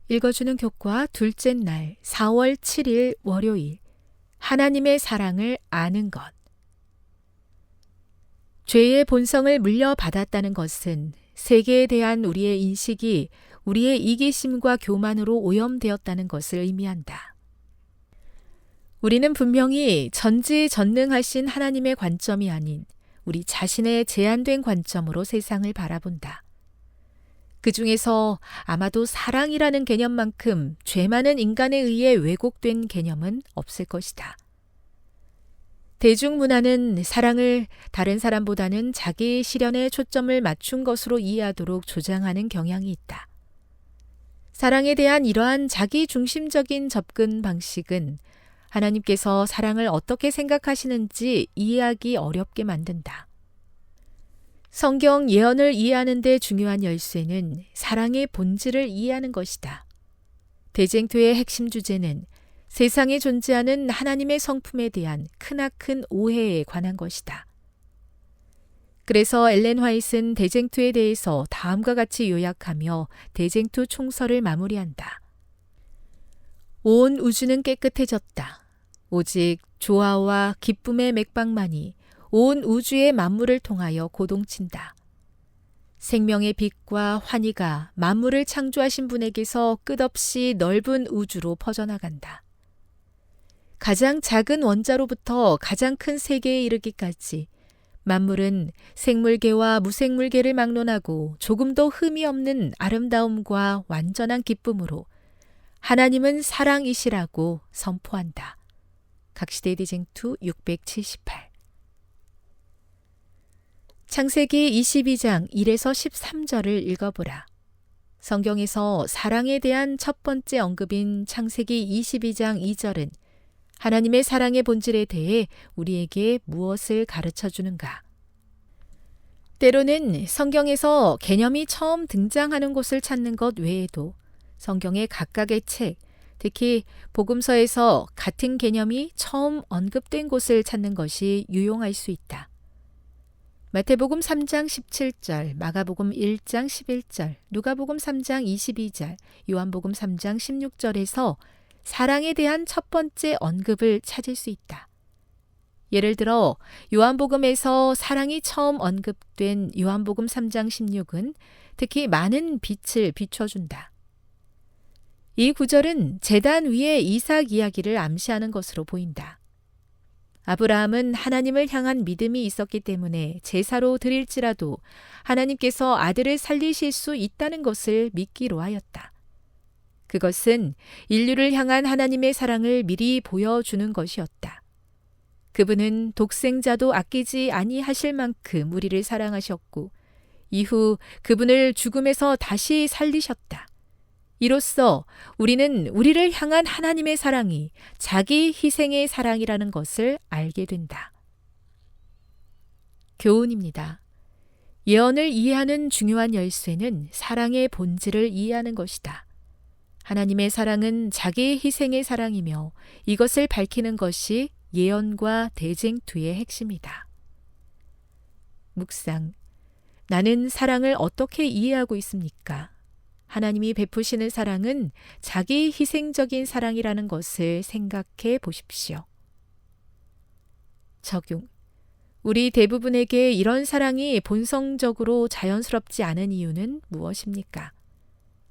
읽어주는 교과 둘째 날 4월 7일 월요일 하나님의 사랑을 아는 것. 죄의 본성을 물려받았다는 것은 세계에 대한 우리의 인식이 우리의 이기심과 교만으로 오염되었다는 것을 의미한다. 우리는 분명히 전지전능하신 하나님의 관점이 아닌 우리 자신의 제한된 관점으로 세상을 바라본다. 그 중에서 아마도 사랑이라는 개념만큼 죄 많은 인간에 의해 왜곡된 개념은 없을 것이다. 대중문화는 사랑을 다른 사람보다는 자기 실현에 초점을 맞춘 것으로 이해하도록 조장하는 경향이 있다. 사랑에 대한 이러한 자기 중심적인 접근 방식은 하나님께서 사랑을 어떻게 생각하시는지 이해하기 어렵게 만든다. 성경 예언을 이해하는 데 중요한 열쇠는 사랑의 본질을 이해하는 것이다. 대쟁투의 핵심 주제는 세상에 존재하는 하나님의 성품에 대한 크나큰 오해에 관한 것이다. 그래서 엘렌 화이트는 대쟁투에 대해서 다음과 같이 요약하며 대쟁투 총서를 마무리한다. 온 우주는 깨끗해졌다. 오직 조화와 기쁨의 맥박만이 온 우주의 만물을 통하여 고동친다. 생명의 빛과 환희가 만물을 창조하신 분에게서 끝없이 넓은 우주로 퍼져나간다. 가장 작은 원자로부터 가장 큰 세계에 이르기까지 만물은 생물계와 무생물계를 막론하고 조금도 흠이 없는 아름다움과 완전한 기쁨으로 하나님은 사랑이시라고 선포한다. 각시대 대쟁투 678. 창세기 22장 1에서 13절을 읽어보라. 성경에서 사랑에 대한 첫 번째 언급인 창세기 22장 2절은 하나님의 사랑의 본질에 대해 우리에게 무엇을 가르쳐 주는가? 때로는 성경에서 개념이 처음 등장하는 곳을 찾는 것 외에도 성경의 각각의 책, 특히 복음서에서 같은 개념이 처음 언급된 곳을 찾는 것이 유용할 수 있다. 마태복음 3장 17절, 마가복음 1장 11절, 누가복음 3장 22절, 요한복음 3장 16절에서 사랑에 대한 첫 번째 언급을 찾을 수 있다. 예를 들어 요한복음에서 사랑이 처음 언급된 요한복음 3장 16은 특히 많은 빛을 비춰준다. 이 구절은 제단 위에 이삭 이야기를 암시하는 것으로 보인다. 아브라함은 하나님을 향한 믿음이 있었기 때문에 제사로 드릴지라도 하나님께서 아들을 살리실 수 있다는 것을 믿기로 하였다. 그것은 인류를 향한 하나님의 사랑을 미리 보여주는 것이었다. 그분은 독생자도 아끼지 아니하실 만큼 우리를 사랑하셨고 이후 그분을 죽음에서 다시 살리셨다. 이로써 우리는 우리를 향한 하나님의 사랑이 자기 희생의 사랑이라는 것을 알게 된다. 교훈입니다. 예언을 이해하는 중요한 열쇠는 사랑의 본질을 이해하는 것이다. 하나님의 사랑은 자기의 희생의 사랑이며 이것을 밝히는 것이 예언과 대쟁투의 핵심이다. 묵상. 나는 사랑을 어떻게 이해하고 있습니까? 하나님이 베푸시는 사랑은 자기 희생적인 사랑이라는 것을 생각해 보십시오. 적용. 우리 대부분에게 이런 사랑이 본성적으로 자연스럽지 않은 이유는 무엇입니까?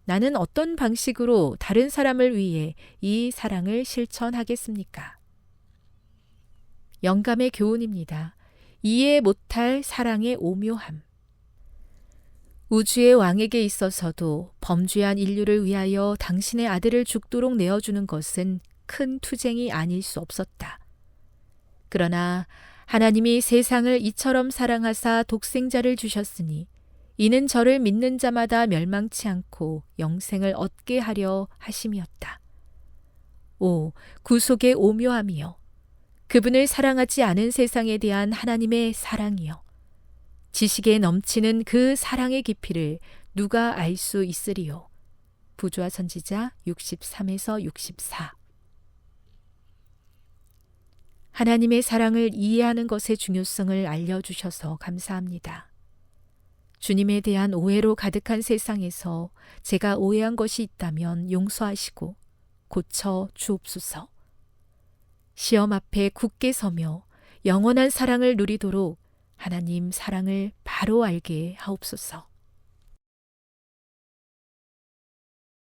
나는 어떤 방식으로 다른 사람을 위해 이 사랑을 실천하겠습니까? 영감의 교훈입니다. 이해 못할 사랑의 오묘함. 우주의 왕에게 있어서도 범죄한 인류를 위하여 당신의 아들을 죽도록 내어주는 것은 큰 투쟁이 아닐 수 없었다. 그러나 하나님이 세상을 이처럼 사랑하사 독생자를 주셨으니 이는 저를 믿는 자마다 멸망치 않고 영생을 얻게 하려 하심이었다. 오, 구속의 오묘함이여. 그분을 사랑하지 않은 세상에 대한 하나님의 사랑이여. 지식에 넘치는 그 사랑의 깊이를 누가 알 수 있으리요. 부조화 선지자 63에서 64. 하나님의 사랑을 이해하는 것의 중요성을 알려주셔서 감사합니다. 주님에 대한 오해로 가득한 세상에서 제가 오해한 것이 있다면 용서하시고 고쳐 주옵소서. 시험 앞에 굳게 서며 영원한 사랑을 누리도록 하나님 사랑을 바로 알게 하옵소서.